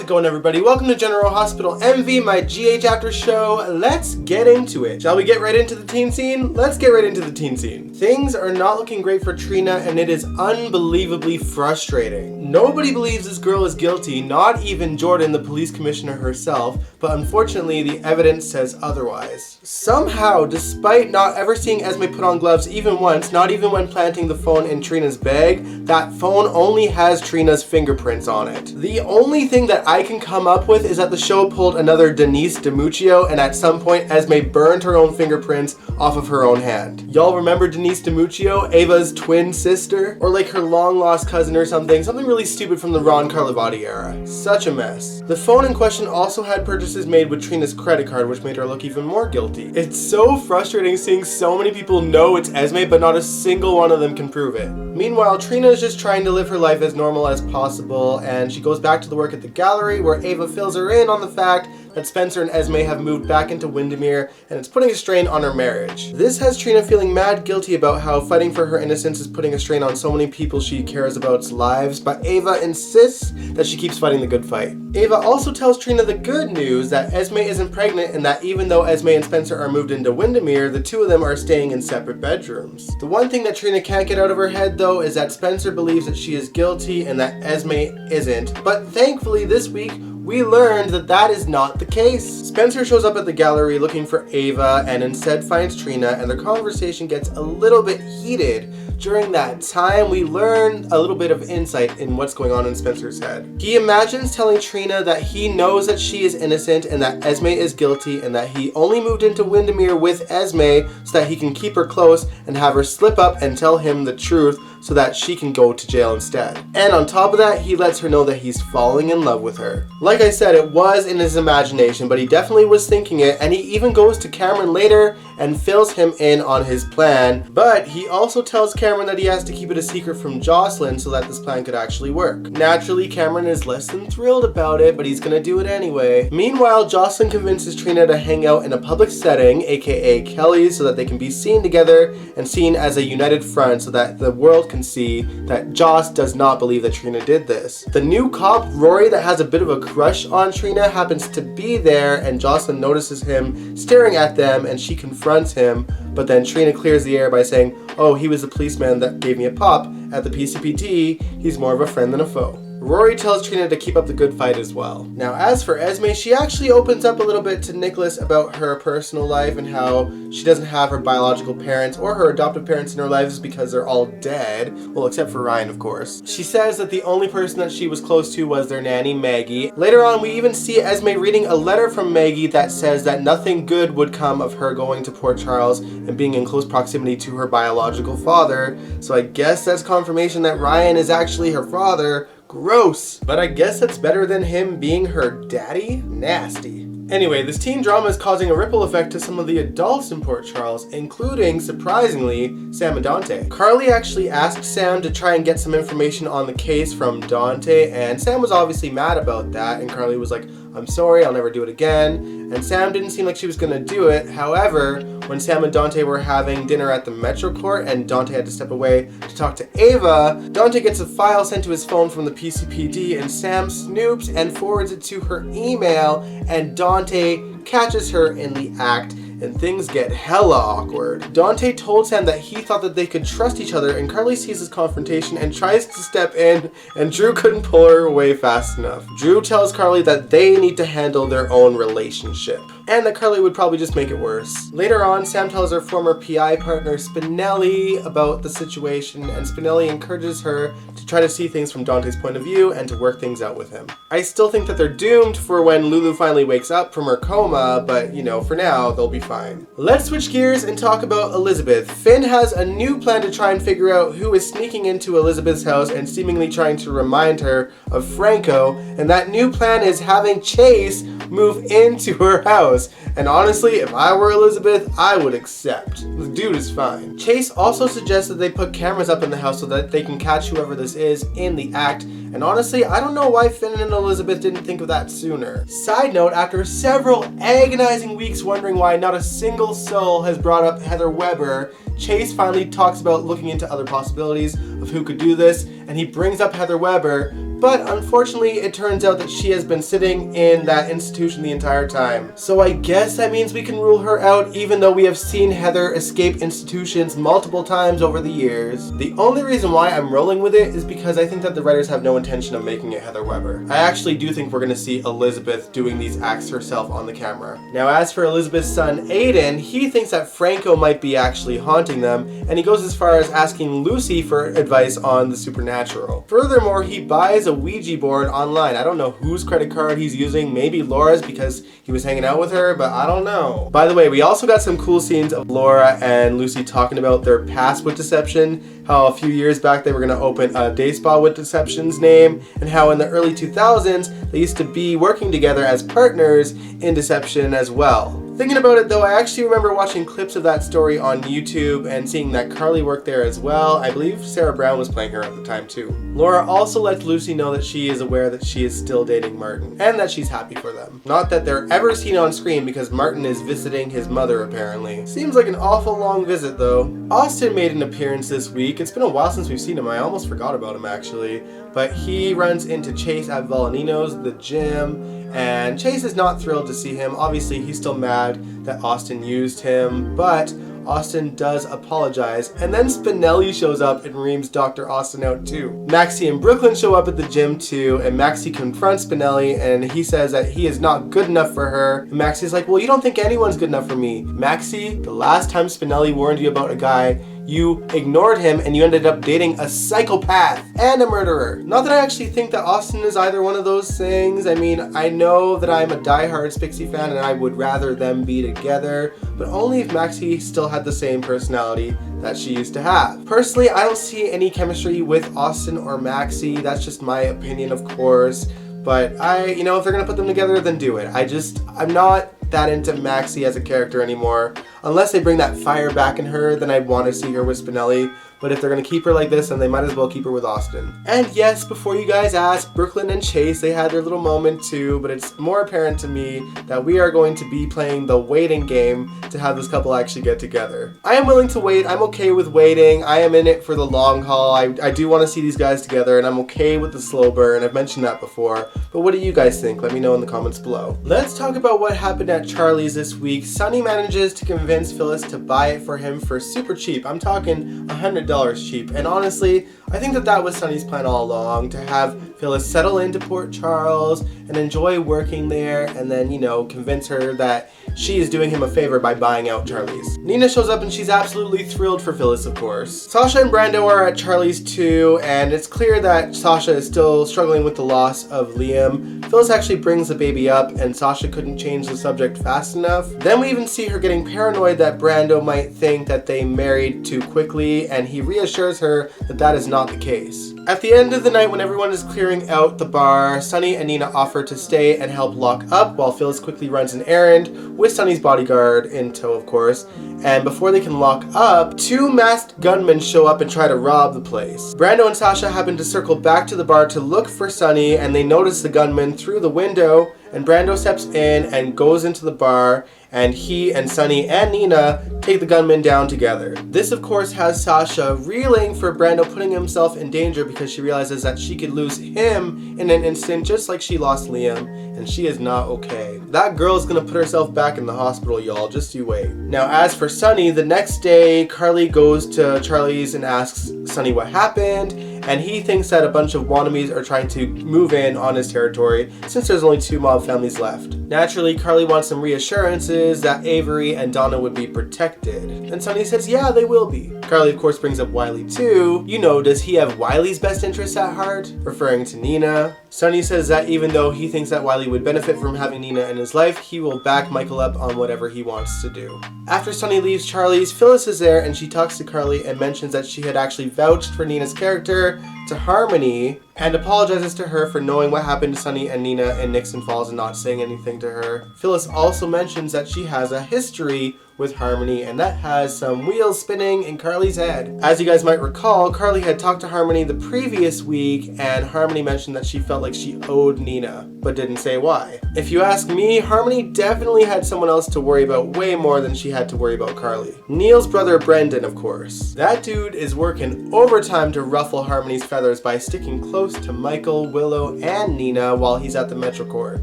it going, everybody? Welcome to General Hospital MV, my GH After Show. Let's get into it. Shall we get right into the teen scene? Let's get right into the teen scene. Things are not looking great for Trina, and it is unbelievably frustrating. Nobody believes this girl is guilty, not even Jordan, the police commissioner herself, but unfortunately the evidence says otherwise. Somehow, despite not ever seeing Esme put on gloves even once, not even when planting the phone in Trina's bag, that phone only has Trina's fingerprints on it. The only thing that I can come up with is that the show pulled another Denise DiMuccio, and at some point Esme burned her own fingerprints off of her own hand. Y'all remember Denise DiMuccio, Ava's twin sister? Or like her long lost cousin or something really stupid from the Ron Carlivati era. Such a mess. The phone in question also had purchases made with Trina's credit card, which made her look even more guilty. It's so frustrating seeing so many people know it's Esme, but not a single one of them can prove it. Meanwhile, Trina is just trying to live her life as normal as possible, and she goes back to the work at the gallery where Ava fills her in on the fact that Spencer and Esme have moved back into Windermere, and it's putting a strain on her marriage. This has Trina feeling mad guilty about how fighting for her innocence is putting a strain on so many people she cares about's lives, but Ava insists that she keeps fighting the good fight. Ava also tells Trina the good news that Esme isn't pregnant, and that even though Esme and Spencer are moved into Windermere, the two of them are staying in separate bedrooms. The one thing that Trina can't get out of her head though is that Spencer believes that she is guilty and that Esme isn't, but thankfully this week we learned that that is not the case. Spencer shows up at the gallery looking for Ava and instead finds Trina, and their conversation gets a little bit heated. During that time, we learn a little bit of insight in what's going on in Spencer's head. He imagines telling Trina that he knows that she is innocent and that Esme is guilty, and that he only moved into Windermere with Esme so that he can keep her close and have her slip up and tell him the truth so that she can go to jail instead. And on top of that, he lets her know that he's falling in love with her. Like I said, it was in his imagination, but he definitely was thinking it, and he even goes to Cameron later and fills him in on his plan, but he also tells Cameron that he has to keep it a secret from Jocelyn so that this plan could actually work. Naturally, Cameron is less than thrilled about it, but he's gonna do it anyway. Meanwhile, Jocelyn convinces Trina to hang out in a public setting, aka Kelly's, so that they can be seen together and seen as a united front so that the world can see that Joss does not believe that Trina did this. The new cop, Rory, that has a bit of a crush on Trina, happens to be there, and Jocelyn notices him staring at them and she confronts him, but then Trina clears the air by saying, "Oh, he was the policeman that gave me a pop at the PCPD. He's more of a friend than a foe." Rory tells Trina to keep up the good fight as well. Now, as for Esme, she actually opens up a little bit to Nicholas about her personal life and how she doesn't have her biological parents or her adoptive parents in her lives because they're all dead. Well, except for Ryan, of course. She says that the only person that she was close to was their nanny, Maggie. Later on, we even see Esme reading a letter from Maggie that says that nothing good would come of her going to Port Charles and being in close proximity to her biological father. So I guess that's confirmation that Ryan is actually her father. Gross. But I guess that's better than him being her daddy? Nasty. Anyway, this teen drama is causing a ripple effect to some of the adults in Port Charles, including, surprisingly, Sam and Dante. Carly actually asked Sam to try and get some information on the case from Dante, and Sam was obviously mad about that, and Carly was like, "I'm sorry, I'll never do it again." And Sam didn't seem like she was gonna do it. However, when Sam and Dante were having dinner at the Metro Court and Dante had to step away to talk to Ava, Dante gets a file sent to his phone from the PCPD, and Sam snoops and forwards it to her email, and Dante catches her in the act, and things get hella awkward. Dante told Sam that he thought that they could trust each other, and Carly sees this confrontation and tries to step in, and Drew couldn't pull her away fast enough. Drew tells Carly that they need to handle their own relationship, and that Carly would probably just make it worse. Later on, Sam tells her former PI partner Spinelli about the situation, and Spinelli encourages her to try to see things from Dante's point of view and to work things out with him. I still think that they're doomed for when Lulu finally wakes up from her coma, but you know, for now, they'll be fine. Let's switch gears and talk about Elizabeth. Finn has a new plan to try and figure out who is sneaking into Elizabeth's house and seemingly trying to remind her of Franco, and that new plan is having Chase move into her house. And honestly, if I were Elizabeth, I would accept. The dude is fine. Chase also suggests that they put cameras up in the house so that they can catch whoever this is in the act. And honestly, I don't know why Finn and Elizabeth didn't think of that sooner. Side note, after several agonizing weeks wondering why not a single soul has brought up Heather Weber, Chase finally talks about looking into other possibilities of who could do this, and he brings up Heather Weber, but unfortunately it turns out that she has been sitting in that institution the entire time. So I guess that means we can rule her out, even though we have seen Heather escape institutions multiple times over the years. The only reason why I'm rolling with it is because I think that the writers have no intention of making it Heather Weber. I actually do think we're going to see Elizabeth doing these acts herself on the camera. Now as for Elizabeth's son Aiden, he thinks that Franco might be actually haunting them, and he goes as far as asking Lucy for advice on the supernatural. Furthermore, he buys a Ouija board online. I don't know whose credit card he's using, maybe Laura's because he was hanging out with her, but I don't know. By the way, we also got some cool scenes of Laura and Lucy talking about their past with deception, how a few years back they were going to open a day spa with deception's name, and how in the early 2000s they used to be working together as partners in deception as well. Thinking about it though, I actually remember watching clips of that story on YouTube and seeing that Carly worked there as well. I believe Sarah Brown was playing her at the time too. Laura also lets Lucy know that she is aware that she is still dating Martin and that she's happy for them. Not that they're ever seen on screen because Martin is visiting his mother apparently. Seems like an awful long visit though. Austin made an appearance this week. It's been a while since we've seen him. I almost forgot about him actually. But he runs into Chase at Volanino's, the gym, and Chase is not thrilled to see him. Obviously, he's still mad that Austin used him, but Austin does apologize, and then Spinelli shows up and reams Dr. Austin out too. Maxie and Brooklyn show up at the gym too, and Maxie confronts Spinelli, and he says that he is not good enough for her. And Maxie's like, well, you don't think anyone's good enough for me. Maxie, the last time Spinelli warned you about a guy, you ignored him and you ended up dating a psychopath and a murderer. Not that I actually think that Austin is either one of those things. I mean, I know that I'm a diehard Spixie fan and I would rather them be together, but only if Maxie still had the same personality that she used to have. Personally, I don't see any chemistry with Austin or Maxie. That's just my opinion, of course. But if they're gonna put them together, then do it. I'm not that into Maxie as a character anymore. Unless they bring that fire back in her, then I'd want to see her with Spinelli. But if they're going to keep her like this, then they might as well keep her with Austin. And yes, before you guys ask, Brooklyn and Chase, they had their little moment too, but it's more apparent to me that we are going to be playing the waiting game to have this couple actually get together. I am willing to wait. I'm okay with waiting. I am in it for the long haul. I do want to see these guys together, and I'm okay with the slow burn. I've mentioned that before. But what do you guys think? Let me know in the comments below. Let's talk about what happened at Charlie's this week. Sonny manages to convince Phyllis to buy it for him for super cheap. I'm talking $100 cheap. And honestly, I think that was Sonny's plan all along, to have Phyllis settle into Port Charles and enjoy working there, and then, convince her that she is doing him a favor by buying out Charlie's. Nina shows up and she's absolutely thrilled for Phyllis, of course. Sasha and Brando are at Charlie's too, and it's clear that Sasha is still struggling with the loss of Liam. Phyllis actually brings the baby up, and Sasha couldn't change the subject fast enough. Then we even see her getting paranoid that Brando might think that they married too quickly, and he reassures her that that is not the case. At the end of the night, when everyone is clearing out the bar, Sonny and Nina offer to stay and help lock up while Phyllis quickly runs an errand with Sonny's bodyguard in tow, of course. And before they can lock up, two masked gunmen show up and try to rob the place. Brando and Sasha happen to circle back to the bar to look for Sonny, and they notice the gunman through the window, and Brando steps in and goes into the bar, and he and Sonny and Nina take the gunman down together. This, of course, has Sasha reeling for Brando putting himself in danger because she realizes that she could lose him in an instant just like she lost Liam, and she is not okay. That girl is gonna put herself back in the hospital, y'all. Just you wait. Now, as for Sonny, the next day, Carly goes to Charlie's and asks Sonny what happened, and he thinks that a bunch of wannabes are trying to move in on his territory since there's only 2 mob families left. Naturally, Carly wants some reassurances that Avery and Donna would be protected, and Sonny says yeah, they will be. Carly, of course, brings up Wiley too. Does he have Wiley's best interests at heart? Referring to Nina. Sonny says that even though he thinks that Wiley would benefit from having Nina in his life, he will back Michael up on whatever he wants to do. After Sonny leaves Charlie's, Phyllis is there and she talks to Carly and mentions that she had actually vouched for Nina's character to Harmony and apologizes to her for knowing what happened to Sonny and Nina in Nixon Falls and not saying anything to her. Phyllis also mentions that she has a history with Harmony, and that has some wheels spinning in Carly's head. As you guys might recall, Carly had talked to Harmony the previous week, and Harmony mentioned that she felt like she owed Nina, but didn't say why. If you ask me, Harmony definitely had someone else to worry about way more than she had to worry about Carly. Neil's brother Brendan, of course. That dude is working overtime to ruffle Harmony's feathers by sticking close to Michael, Willow, and Nina while he's at the Metro Court.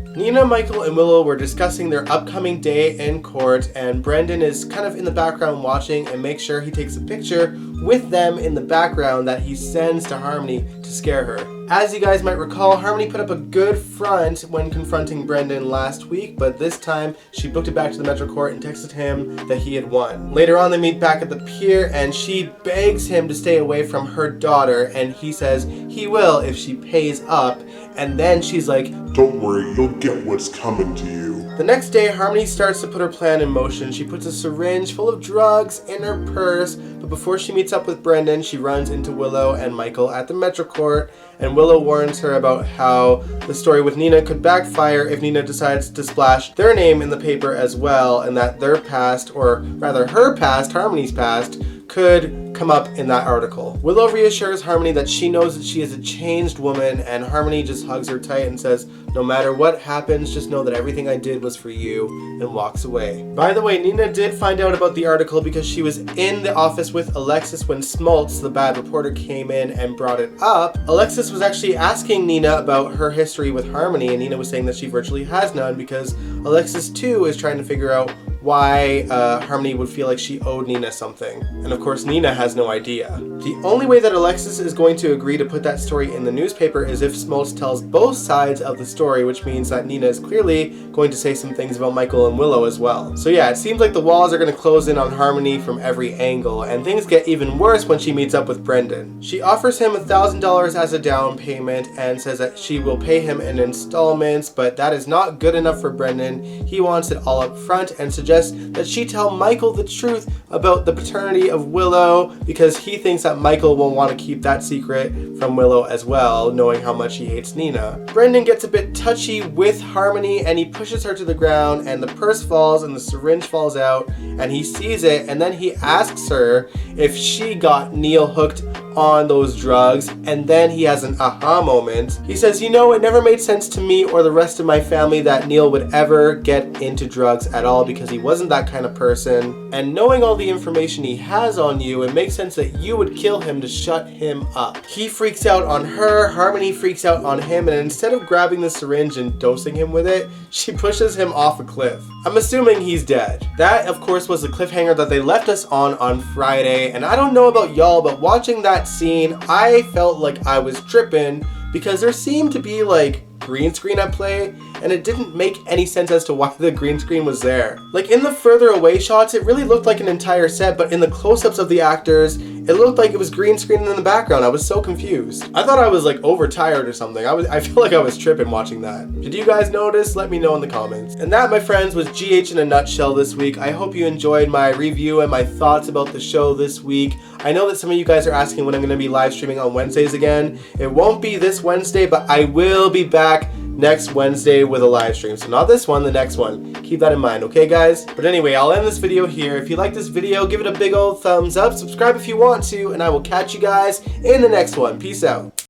Nina, Michael, and Willow were discussing their upcoming day in court, and Brendan is kind of in the background watching and makes sure he takes a picture with them in the background that he sends to Harmony to scare her. As you guys might recall, Harmony put up a good front when confronting Brendan last week, but this time she booked it back to the Metro Court and texted him that he had won. Later on, they meet back at the pier, and she begs him to stay away from her daughter, and he says he will if she pays up, and then she's like, "Don't worry, you'll get what's coming to you." The next day, Harmony starts to put her plan in motion. She puts a syringe full of drugs in her purse, but before she meets up with Brendan, she runs into Willow and Michael at the Metro Court, and Willow warns her about how the story with Nina could backfire if Nina decides to splash their name in the paper as well, and that their past, or rather her past, Harmony's past, could come up in that article. Willow reassures Harmony that she knows that she is a changed woman, and Harmony just hugs her tight and says, "No matter what happens, just know that everything I did was for you," and walks away. By the way, Nina did find out about the article because she was in the office with Alexis when Smoltz, the bad reporter, came in and brought it up. Alexis was actually asking Nina about her history with Harmony, and Nina was saying that she virtually has none because Alexis too is trying to figure out why Harmony would feel like she owed Nina something. And of course, Nina has no idea. The only way that Alexis is going to agree to put that story in the newspaper is if Smoltz tells both sides of the story, which means that Nina is clearly going to say some things about Michael and Willow as well. So yeah, it seems like the walls are going to close in on Harmony from every angle, and things get even worse when she meets up with Brendan. She offers him $1,000 as a down payment and says that she will pay him in installments, but that is not good enough for Brendan. He wants it all up front and suggests that she tell Michael the truth about the paternity of Willow because he thinks that Michael will want to keep that secret from Willow as well, knowing how much he hates Nina. Brendan gets a bit touchy with Harmony and he pushes her to the ground, and the purse falls and the syringe falls out, and he sees it, and then he asks her if she got Neil hooked on those drugs, and then he has an aha moment. He says, "You know, it never made sense to me or the rest of my family that Neil would ever get into drugs at all because he wasn't that kind of person. And knowing all the information he has on you, it makes sense that you would kill him to shut him up." He freaks out on her, Harmony freaks out on him, and instead of grabbing the syringe and dosing him with it, she pushes him off a cliff. I'm assuming he's dead. That, of course, was the cliffhanger that they left us on Friday, and I don't know about y'all, but watching that scene, I felt like I was tripping because there seemed to be like green screen at play, and it didn't make any sense as to why the green screen was there. Like in the further away shots, it really looked like an entire set, but in the close-ups of the actors, it looked like it was green screen in the background. I was so confused. I thought I was like overtired or something. I feel like I was tripping watching that. Did you guys notice? Let me know in the comments. And that, my friends, was GH in a nutshell this week. I hope you enjoyed my review and my thoughts about the show this week. I know that some of you guys are asking when I'm going to be live streaming on Wednesdays again. It won't be this Wednesday, but I will be back next Wednesday with a live stream. So not this one, the next one. Keep that in mind, okay guys? But anyway, I'll end this video here. If you like this video, give it a big old thumbs up, subscribe if you want to, and I will catch you guys in the next one. Peace out.